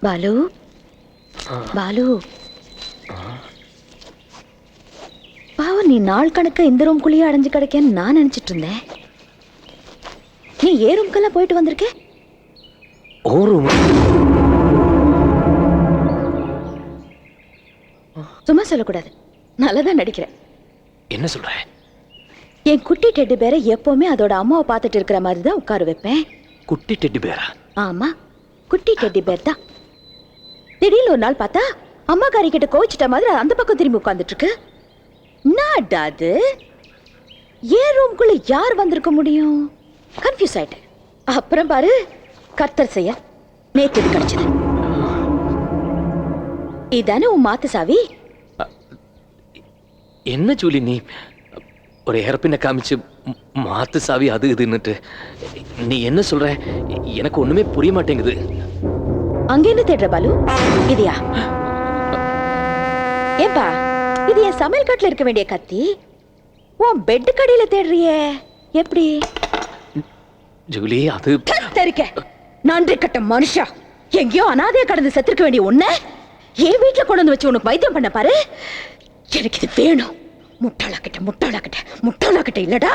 பாலு பாலு பாவம், நீ நாள் கணக்க இந்த ரூம்குள்ளேயே அடைஞ்சு கிடைக்கன்னு நான் நினைச்சிட்டு இருந்தேன். நீ ஏ ரூம்க்கெல்லாம் போயிட்டு வந்திருக்க? ஓ ரூம்? சும்மா சொல்லக்கூடாது, நல்லதான் நடிக்கிறேன். என்ன சொல்ற? என் குட்டி டெட்டி பேரை எப்பவுமே அதோட அம்மாவை பார்த்துட்டு இருக்கிற மாதிரி தான் உட்கார வைப்பேன். குட்டி டெட்டி பேரா? ஆமா, குட்டி டெட்டி பேர் தான். திடீர்னு ஒரு நாள் பார்த்தா அம்மா காரி கிட்ட கோவிச்சிட்ட மாதிரி அந்த பக்கம் திரும்பி உட்கார்ந்துட்டு இருக்கு. நாடாது ஏன் ரூம்குள்ள யார் வந்திருக்க முடியும்? கன்ஃபியூஸ் ஆயிட்டேன். அப்புறம் பாரு, கர்த்தர் செய்ய நேத்து இது கிடைச்சது. இதானே உன் மாத்து சாவி? என்ன ஜூலி நீ ஒரு ஏர்பின்ன காமிச்சு மாத்து சாவி அது இதுன்னுட்டு நீ என்ன சொல்ற? எனக்கு ஒண்ணுமே புரிய மாட்டேங்குது. அங்க என்ன தேடுற பாலு? இதையா? ஏப்பா, இது என் சமையல் கட்டுல இருக்க வேண்டிய கத்தி. உன் பெட் கடியில தேடுறியே, எப்படி? ஜூலி அது தெரிக்க நன்றி கட்ட மனுஷா, எங்கேயோ அனாதையா கடந்து செத்துருக்க வேண்டிய உன்னை என் வீட்டுல கொண்டு வந்து வச்சு உனக்கு வைத்தியம் பண்ண பாரு. எனக்கு இது வேணும். முட்டாளாக்கிட்ட முட்டாளாக்கிட்ட முட்டாளாக்கிட்ட இல்லடா.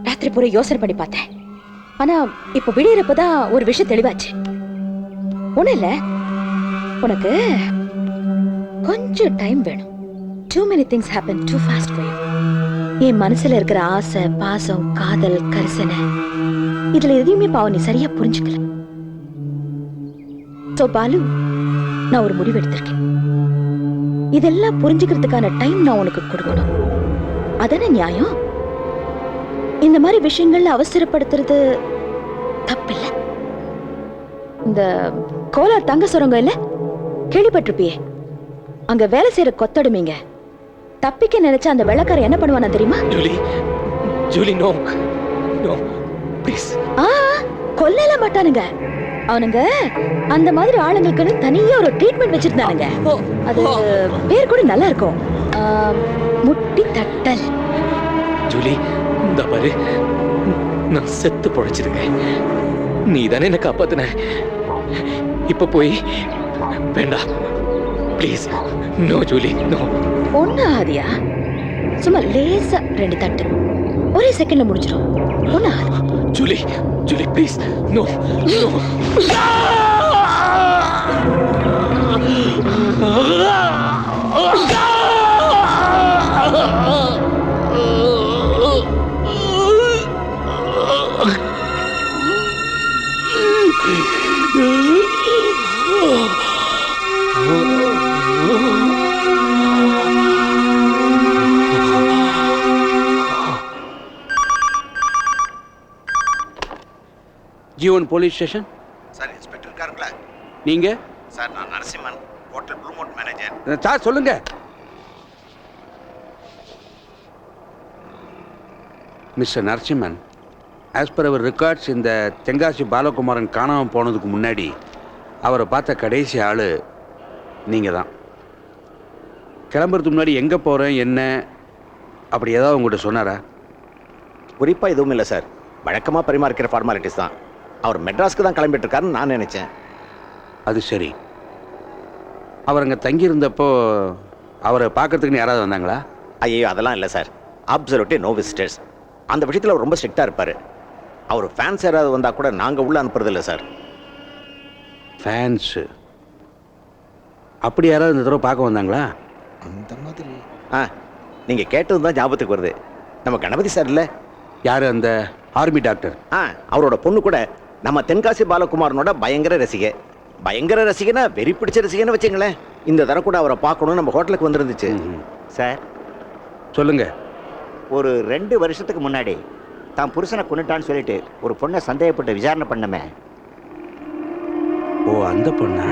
ராத்திரி பூரா யோசனை பண்ணி பார்த்தேன். ஆனா இப்ப விடியறப்பதான் ஒரு விஷயம் தெளிவாச்சு. ஒண்ணு இல்ல, உனக்கு கொஞ்சம் டைம் வேணும். Too many things happen too fast for you. என் மனசுல இருக்கிற ஆசை, பாசம், காதல், கரிசனை, இதுல எதையுமே பாவம் நீ சரியா புரிஞ்சுக்கல. சோ பாலு, நான் ஒரு முடிவு எடுத்திருக்கேன். இதெல்லாம் புரிஞ்சுக்கிறதுக்கான டைம் நான் உனக்கு கொடுக்கணும். அதானே நியாயம்? இந்த மாதிரி விஷயங்கள்ல அவசரப்படுத்துறது தப்பில்ல. இந்த கோலார் தங்க சுரங்கம் இல்ல, கேள்விப்பட்டிருப்பியே? அங்க வேலை செய்யற கொத்தடுமைங்க தப்பிக்க நினைச்ச அந்த வெள்ளக்காரன் என்ன பண்ணுவானா தெரியுமா? Julie, Julie no no please. கொல்லல மாட்டானுங்க அவனுங்க. அந்த மாதிரி ஆளுங்களுக்கு தனியா ஒரு ட்ரீட்மெண்ட் வச்சிருந்தானுங்க. அது பேர் கூட நல்லா இருக்கும், முட்டி தட்டல். ஜூலி, இந்த பாரு, நான் செத்து பொழைச்சிருக்கேன். நீ தானே என்ன காப்பாத்தின. இப்ப போய் வேண்டாம் ப்ளீஸ். No Julie no. ஒண்ணு ஆதியா, சும்மா லேசா 2 தட்டு ஒரே செகண்ட்ல முடிஞ்சிடும். ஒண்ணு Aadhi. Julie, Julie please no no. Jeevan police station. Sir, inspector இருக்காருங்களா? நீங்க? சார், நான் Narasimhan, hotel blue mount manager. Sir சொல்லுங்க. Mister Narasimhan, as per our records, இந்த தென்காசி பாலகுமாரன் காணாமல் போனதுக்கு முன்னாடி அவரை பார்த்த கடைசி ஆள் நீங்கள் தான். கிளம்புறதுக்கு முன்னாடி எங்கே போகிறேன் என்ன அப்படி ஏதாவது உங்கள்கிட்ட சொன்னாரா? குறிப்பாக எதுவும் இல்லை சார், வழக்கமாக பரிமாறிக்கிற ஃபார்மாலிட்டிஸ் தான். அவர் மெட்ராஸ்க்கு தான் கிளம்பிட்டு இருக்காருன்னு நான் நினச்சேன். அது சரி. அவர் அங்கே தங்கியிருந்தப்போ அவரை பார்க்கறதுக்குன்னு யாராவது வந்தாங்களா? ஐயோ, அதெல்லாம் இல்லை சார். Absolutely no visitors. அந்த விஷயத்தில் அவர் ரொம்ப ஸ்ட்ரிக்டாக இருப்பார். அவர் ஃபேன்ஸ் யாராவது வந்தால் கூட நாங்கள் உள்ளே அனுப்புறதில்லை சார். ஃபேன்ஸு அப்படி யாராவது இந்த தடவை பார்க்க வந்தாங்களா? அந்த மாதிரி நீங்கள் கேட்டது தான் ஞாபகத்துக்கு வருது. நம்ம கணபதி சார் இல்லை? யார்? அந்த ஆர்மி டாக்டர். அவரோட பொண்ணு கூட நம்ம தென்காசி பாலகுமாரனோட பயங்கர ரசிகை. பயங்கர ரசிகனா வெறி பிடிச்ச ரசிகன்னு வச்சுங்களேன். இந்த தரம் கூட அவரை பார்க்கணும் நம்ம ஹோட்டலுக்கு வந்துருந்துச்சு. சார் சொல்லுங்க. ஒரு 2 வருஷத்துக்கு முன்னாடி தான் புருஷனை கொண்டுட்டான்னு சொல்லிட்டு ஒரு பொண்ணை சந்தேகப்பட்டு விசாரணை பண்ணமே. ஓ, அந்த பொண்ணா?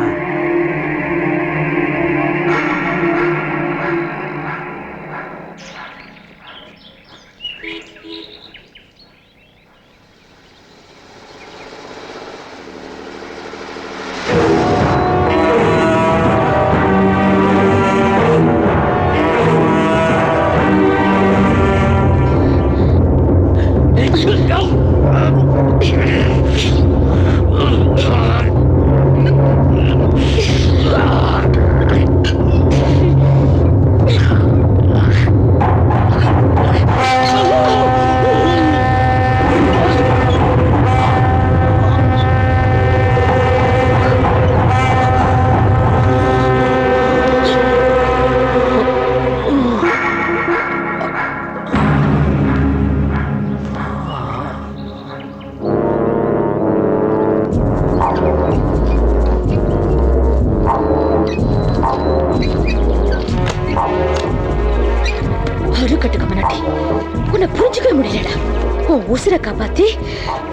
உன் உசுரை காப்பாத்தி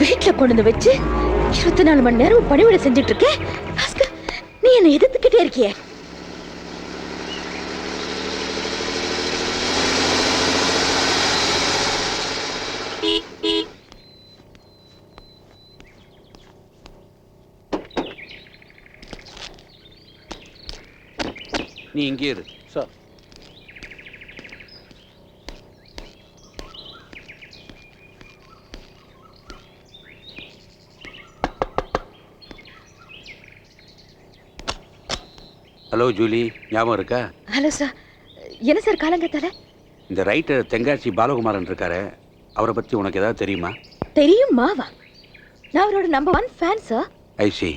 வீட்டுல கொண்டு வந்து வச்சு 24 மணி நேரம் பணிவிட செஞ்சுட்டு இருக்கேன். பாஸ்கர், நீ என்னை எதிர்த்துக்கிட்டே இருக்கியே. நீ இங்கே இரு. சார். ஹலோ ஜூலி, ஞாபகம் இருக்கா? Hello sir. என்ன சார் காலங்கத்தால? இந்த ரைட்டர் தென்காசி பாலகுமாரன் இருக்காரு, அவரை பற்றி உனக்கு ஏதாவது தெரியுமா? தெரியும் மாவா. நான் அவரோட நம்பர் 1 ஃபேன் சார். ஐ சி.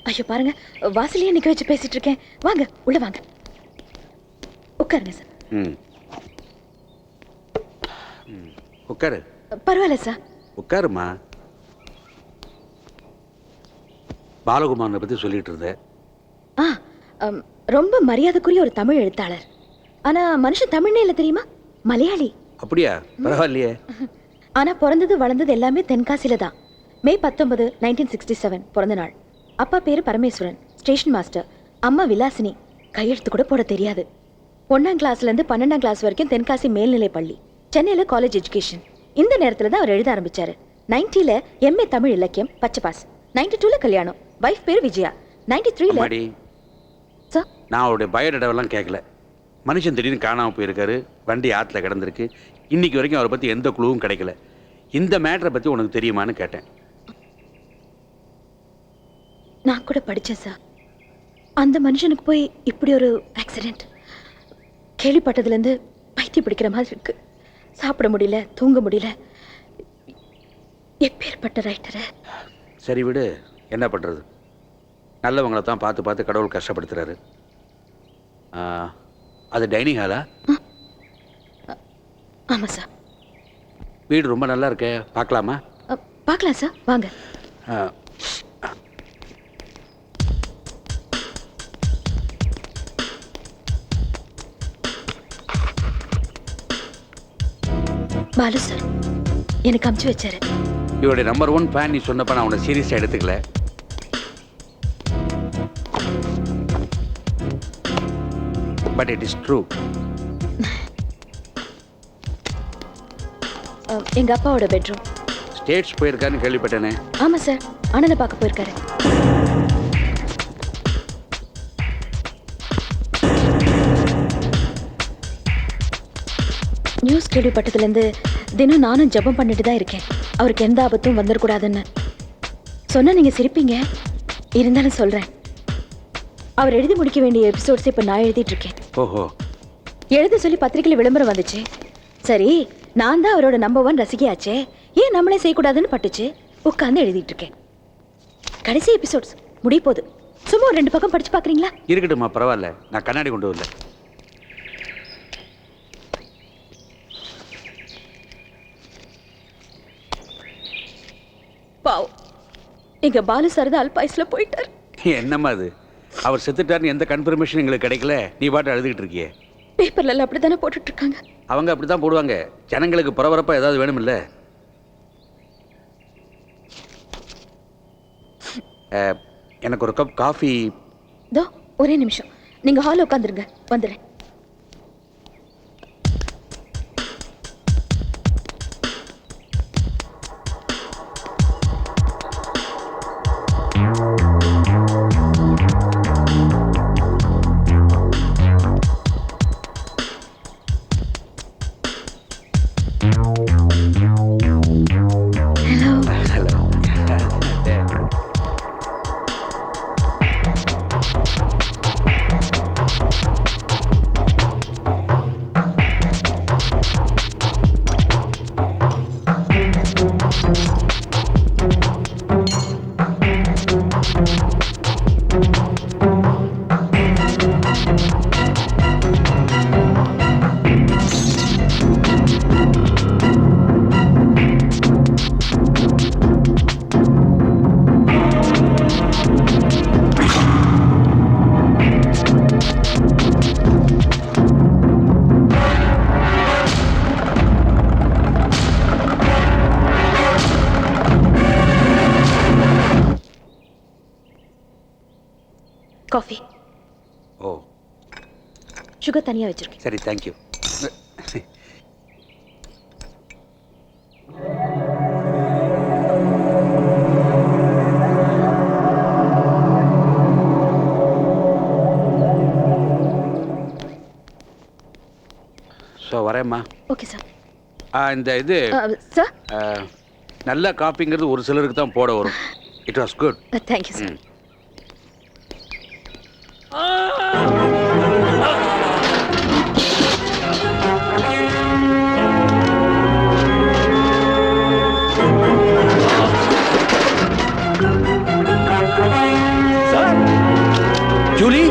ஐயோ பாருங்க, வாசலையே நிக்க வச்சு பேசிட்டு இருக்கேன். வாங்க உள்ள வாங்க, உட்காருங்க சார். உட்காரு. பரவாயில்ல சார். உட்காருமா. பாலகுமாரனை பற்றி சொல்லிட்டு இருந்தேன். ரொம்ப மரியாதைக்குரிய ஒரு தமிழ் எழுத்தாளர். ஆனா மனுஷன் தமிழ்னே இல்லை தெரியுமா, மலையாளி. அப்படியா? பரவாயில்லையே. ஆனா பிறந்தது வளர்ந்தது எல்லாமே தென்காசியில தான். மே 19, 1967 பிறந்த நாள். அப்பா பேரு பரமேஸ்வரன், ஸ்டேஷன் மாஸ்டர். அம்மா விலாசினி, கையெழுத்து கூட போட தெரியாது. 1ஆம் கிளாஸ்ல இருந்து 12ஆம் கிளாஸ் வரைக்கும் தென்காசி மேல்நிலை பள்ளி, சென்னையில காலேஜ் எஜுகேஷன். இந்த நேரத்துல தான் அவர் எழுத ஆரம்பிச்சாரு. 90ல MA தமிழ் இலக்கியம் பச்சை பாஸ். 92ல கல்யாணம், வைஃப் பேர் விஜயா. 93ல சார். நான் அவருடைய பயோடேட்டாவெல்லாம் கேட்கல. மனுஷன் திடீர்னு காணாமல் போயிருக்காரு, வண்டி ஆற்றுல கிடந்திருக்கு. இன்னைக்கு வரைக்கும் அவரை பற்றி எந்த குழுவும் கிடைக்கல. இந்த மேட்டரை பற்றி உனக்கு தெரியுமான்னு கேட்டேன். நான் கூட படித்தேன் சார். அந்த மனுஷனுக்கு போய் இப்படி ஒரு ஆக்சிடென்ட் கேள்விப்பட்டதுலேருந்து பைத்தியம் பிடிக்கிற மாதிரி இருக்கு. சாப்பிட முடியல, தூங்க முடியல. எப்பேற்பட்ட ரைட்டரை. சரி விடு, என்ன பண்ணுறது? நல்லவங்களை தான் பார்த்து பார்த்து கடவுள் கஷ்டப்படுத்துறாரு. அது டைனிங் ஹாலா? ஆமாம் சார். வீடு ரொம்ப நல்லா இருக்கே, பார்க்கலாமா? பார்க்கலாம் சார், வாங்க. பாலு சார் எனக்கு அமுச்சு வச்சாரு. இவருடைய நம்பர் 1 ஃபேன். நீ சொன்னப்ப நான் உன்னை சீரியஸாக எடுத்துக்கல. But it is true. எங்க அப்பாவோட பெட்ரூம். ஸ்டேட்ஸ் போயிருக்காருன்னு கேள்விப்பட்டேனே. ஆமா சார், அண்ணனை பார்க்க போயிருக்காரு. நியூஸ் கேள்விப்பட்டதுலேருந்து தினம் நானும் ஜெபம் பண்ணிட்டு தான் இருக்கேன், அவருக்கு எந்த ஆபத்தும் வந்துடக்கூடாதுன்னு. சொன்னா நீங்க சிரிப்பீங்க, இருந்தாலும் சொல்றேன். அவர் எழுதி முடிக்க வேண்டிய எபிசோட்ஸ் இப்போ நான் எழுதிட்டு இருக்கேன். ஓஹோ. எழுத சொல்லி பத்திரிகையில் விளம்பரம் வந்துச்சு. சரி, நான் தான் அவரோட நம்பர் 1 ரசிகையாச்சே, ஏன் நம்மளே செய்யக்கூடாதுன்னு பட்டுச்சு. உட்காந்து எழுதிட்டு இருக்கேன். கடைசி எபிசோட்ஸ் முடிய போகுது. சும்மா ஒரு 2 பக்கம் படிச்சு பார்க்குறீங்களா? இருக்கட்டும்மா, பரவாயில்ல. நான் கண்ணாடி கொண்டு வரல. பாவ், எங்க பாலு சார் தான் அல்பாயுஸ்ல போயிட்டார். என்னம்மா அது? அவர் செத்துட்டாருன்னு எந்த கன்ஃபர்மேஷன் எங்களுக்கு கிடைக்கல, நீ பாட்டு எழுதிக்கிட்டு இருக்கியே. பேப்பர்ல எல்லாம் அப்படித்தானே போட்டுட்டு இருக்காங்க. அவங்க அப்படித்தான் போடுவாங்க. ஜனங்களுக்கு பரபரப்பா ஏதாவது வேணுமில்ல. எனக்கு ஒரு கப் காஃபி. தோ ஒரே நிமிஷம், நீங்க ஹாலில் உட்காந்துருங்க, வந்துடுறேன். ஓ சுகர் தனியா வச்சிருக்கேன். சரி, தேங்க்யூ. ஸோ வரேம்மா. Okay sir. இந்த இது சார். நல்ல காப்பிங்கிறது ஒரு சிலருக்கு தான் போட வரும். It was good. Thank you sir. Julie,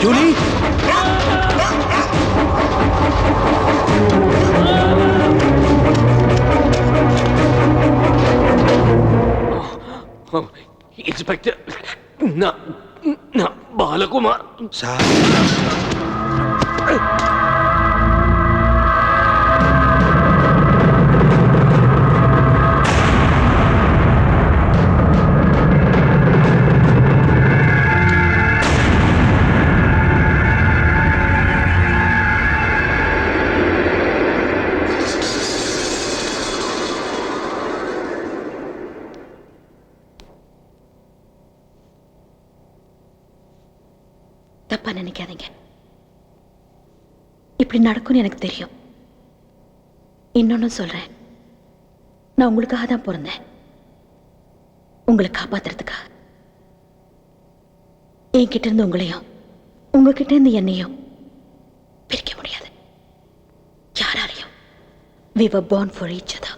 Julie, inspector, நான் பாலகுமார். சார், தப்பா நினைக்காதீங்க. இப்படி நடக்கும்னு எனக்கு தெரியும். இன்னொன்னு சொல்றேன், நான் உங்களுக்காக தான் பிறந்தேன், உங்களை காப்பாத்துறதுக்காக. என்கிட்ட இருந்து உங்களையும் உங்ககிட்ட இருந்து என்னையும் பிரிக்க முடியாது யாராலையும். We were born for each other.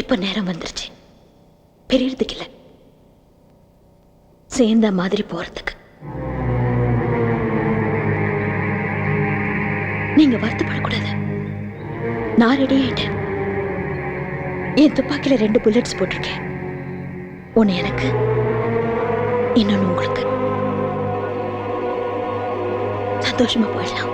இப்ப நேரம் வந்துருச்சு பிரியறதுக்கு இல்லை, சேர்ந்த மாதிரி போறதுக்கு. நீங்க வருத்தப்படக்கூடாது. நான் ரெடி ஆயிட்டேன். என் துப்பாக்கியில 2 புல்லட்ஸ் போட்டிருக்கேன். ஒன்னு எனக்கு, இன்னொன்னு உங்களுக்கு. சந்தோஷமா போயிடலாம்.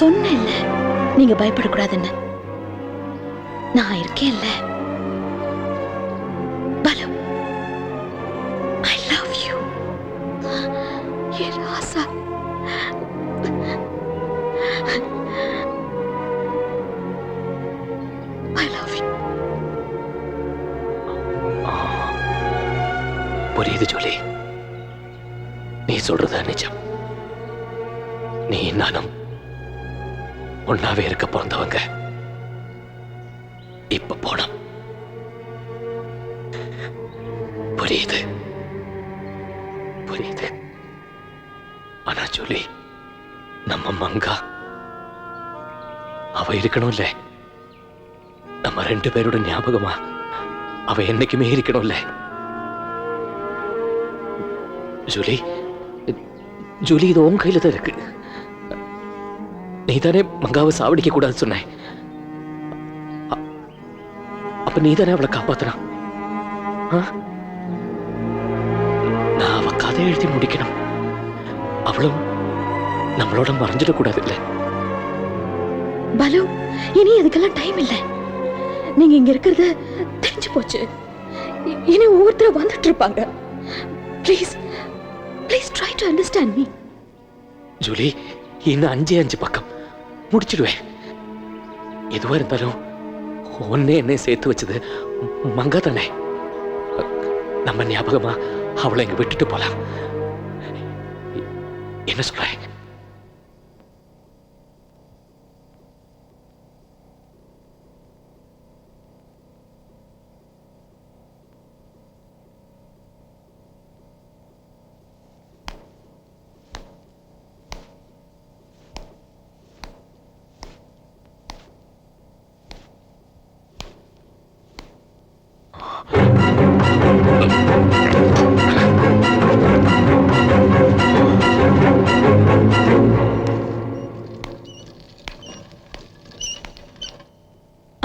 சொன்னேன்ல நீங்க பயப்படக்கூடாதுன்னு. நான் இருக்கேன்ல. Balu, I love you. என் ராசா. I love you. புரியுது ஜூலி, நீ சொல்றது நிஜம். நீ நானும் ஒன்னாவே இருக்க பிறந்தவங்க. இப்ப போனோம். புரியுது புரியுது. ஆனா ஜூலி, நம்ம மங்கா அவ இருக்கணும்ல. நம்ம 2 பேரோட ஞாபகமா அவ என்னைக்குமே இருக்கணும்ல. ஜூலி, ஜூலி, இது உன் கையில தான் இருக்கு. நீதானே மங்காவை சாவடிக்க கூடாது சொன்ன. அப்ப நீதானே அவளை காப்பாத்துறான். நான் அவ கதை எழுதி முடிக்கணும். அவளும் நம்மளோட மறைஞ்சிடக்கூடாது இல்ல. பலு, இனி அதுக்கெல்லாம் டைம் இல்லை. நீங்க இங்க இருக்கிறது தெரிஞ்சு போச்சு. இனி ஒவ்வொருத்தரும் வந்துட்டு இருப்பாங்க. Please please try to understand me. Julie, இன்னும் 5 பக்கம் முடிச்சிடுவேன். எதுவா இருந்தாலும் ஒன்னே என்ன சேர்த்து வச்சது மங்கா தானே. நம்ம ஞாபகமா அவளை இங்க விட்டுட்டு போலாம். என்ன சொல்ற?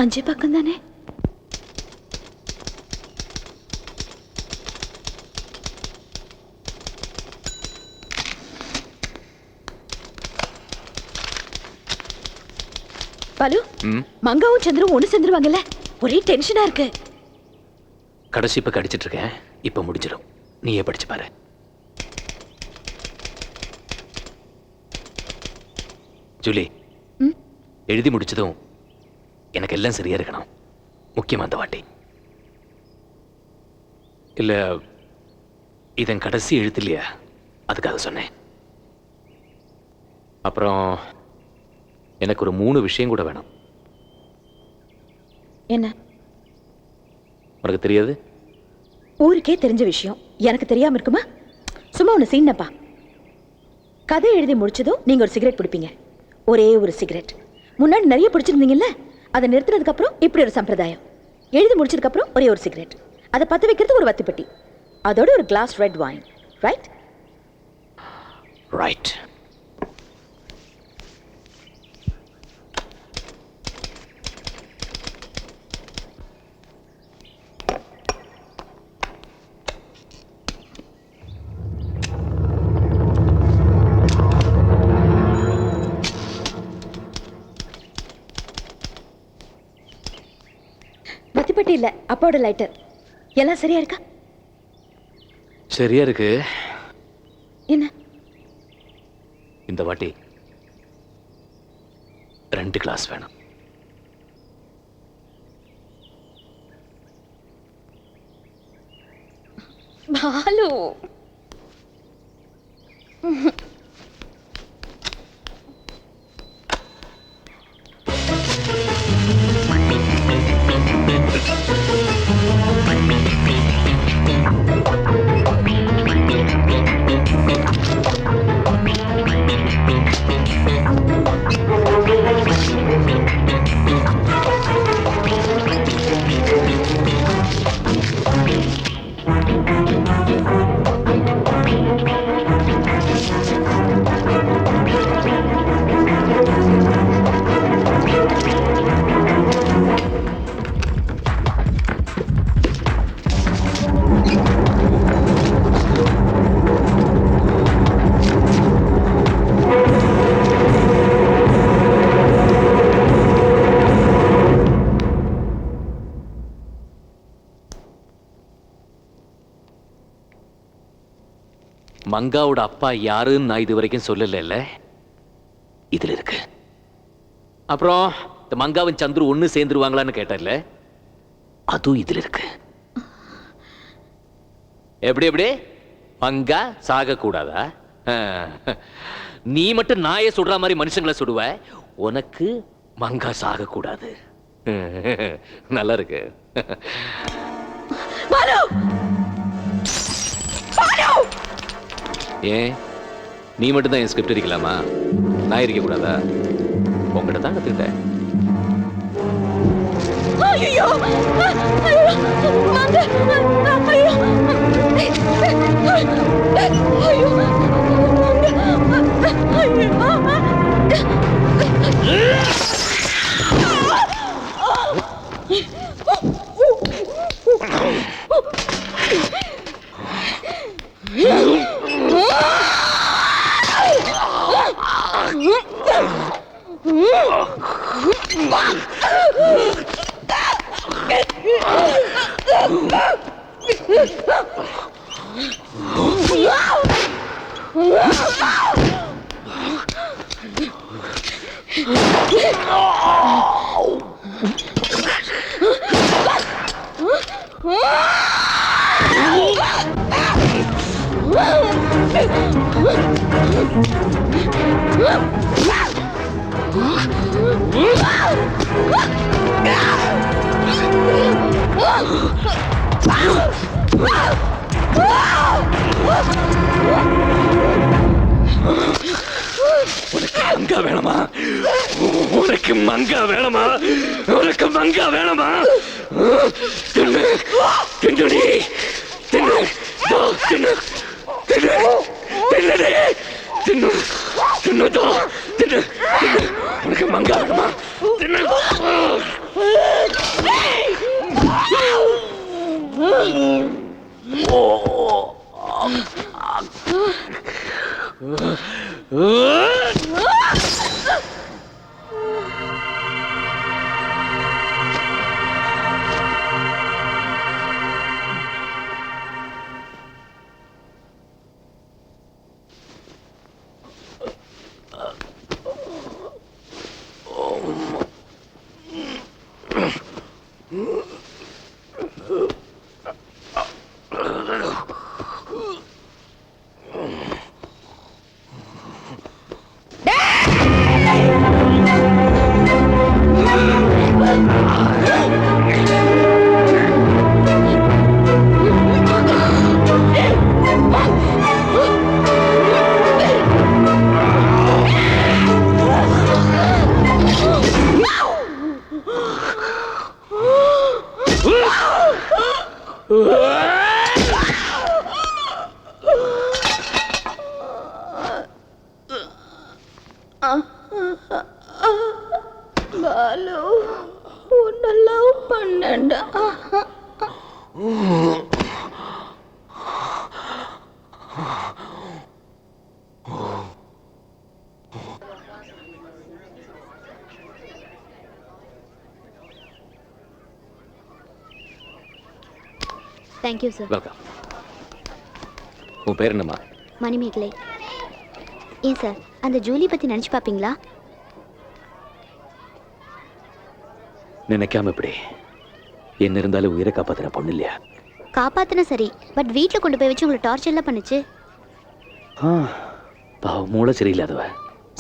அஞ்சு பக்கம் தானே? பாலு, மங்காவும் சந்திரவும் ஒண்ணு சேர்ந்துருவாங்கல்ல? ஒரே டென்ஷனா இருக்கு. கடைசி இப்ப கடிச்சிட்டு இருக்கேன். இப்ப முடிஞ்சிடும். நீயே படிச்சு பாரு. ஜூலி, எழுதி முடிச்சதும் எனக்கு எல்லாம் சரியா இருக்கணும். முக்கியமா அந்த வாட்டி. இல்ல இதன் கடைசி எழுத்து இல்லையா, அதுக்காக சொன்னேன். அப்புறம் எனக்கு ஒரு 3 விஷயம் கூட வேணும். என்ன? உனக்கு தெரியாது? ஊருக்கே தெரிஞ்ச விஷயம் எனக்கு தெரியாம இருக்குமா? சும்மா ஒண்ணு சீனப்பா. கதை எழுதி முடிச்சதும் நீங்க ஒரு சிகரெட் பிடிப்பீங்க. ஒரே ஒரு சிகரெட். முன்னாடி நிறைய பிடிச்சிருந்தீங்கல்ல, அதை நிறுத்தினதுக்கு அப்புறம் இப்படி ஒரு சம்பிரதாயம். எழுதி முடிச்சதுக்கு அப்புறம் ஒரே ஒரு சிகரெட். அதை பத்த வைக்கிறது ஒரு வத்திப்பெட்டி. அதோட ஒரு glass red wine. Right? Right. வத்திப்பெட்டி இல்ல, அப்பாவோட லைட்டர். எல்லாம் சரியா இருக்கா? சரியா இருக்கு. என்ன? இந்த வாட்டி 2 கிளாஸ் வேணும். பாலு, மங்காவோட அப்பா யாருன்னு நான் இது வரைக்கும் சொல்லல. இதுல இருக்கு. அப்புறம் இந்த மங்காவும் சந்துரு ஒண்ணு சேர்ந்துருவாங்களான்னு கேட்டல, அதுவும் இதுல இருக்கு. எப்படி எப்படி மங்கா சாக கூடாதா? நீ மட்டும் நாயை சுடுற மாதிரி மனுஷங்களை சுடுவ, உனக்கு மங்கா சாக கூடாது. நல்லா இருக்கு. ஏன் நீ மட்டும் தான் என் ஸ்கிரிப்ட் இருக்கலாமா? நான் இருக்க கூடாதா? உங்ககிட்ட தான் கத்துக்கிட்டேன். ஐயோ மங்கா வேணுமா? உனக்கு மங்கா வேணுமா? உனக்கு மங்கா வேணுமா? தின்னு தோ தின்னு தின்னு தின்னு தின்னு தின்னு தோ தின்னு தின்னு உனக்கு மங்கா வேணுமா தின்னு பாலு உன்னை லவ் பண்ணேன்டா. Thank you sir. வெல்கம். உன் பேர் என்னம்மா? மணிமேகலை. ஏன் சார் அந்த ஜூலி பற்றி நினச்சி பார்ப்பீங்களா? நினைக்காம இப்படி என்ன இருந்தாலும் உயிரை காப்பாத்துற பொண்ணு இல்லையா? காப்பாத்தின சரி, பட் வீட்டில் கொண்டு போய் வச்சு உங்களை டார்ச்சர்லாம் பண்ணுச்சு. பாவம், மூளை சரியில்லாதவ,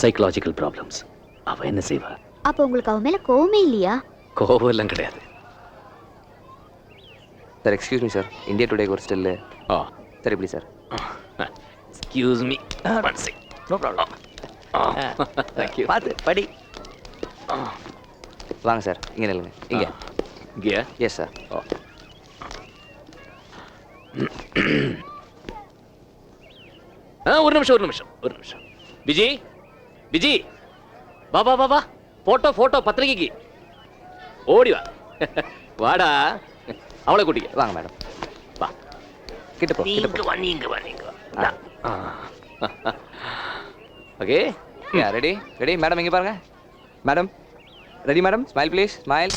சைக்கலாஜிக்கல் ப்ராப்ளம்ஸ். அவ என்ன செய்வா? அப்போ உங்களுக்கு அவன் மேலே கோவமே இல்லையா? கோவம் எல்லாம் கிடையாது. Sir excuse me sir, India டுடேக்கு ஒரு ஸ்டில்லு. சார் எப்படி sir? Excuse me. No problem. Thank you. பார்த்து படி. வாங்க சார், இங்கே நில்லுங்க. இங்கே இங்கேயா? Yes sir. ஒரு நிமிஷம். விஜி, விஜி, வா வா வா வா. போட்டோ பத்திரிகைக்கு ஓடி வா. வாடா, அவளை கூட்டிக்க. வாங்க மேடம். வா. கிட்ட போ. நீங்க வா. ஓகே. ரெடி ரெடி மேடம், இங்கே பாருங்க madam. Ready madam, smile please, smile.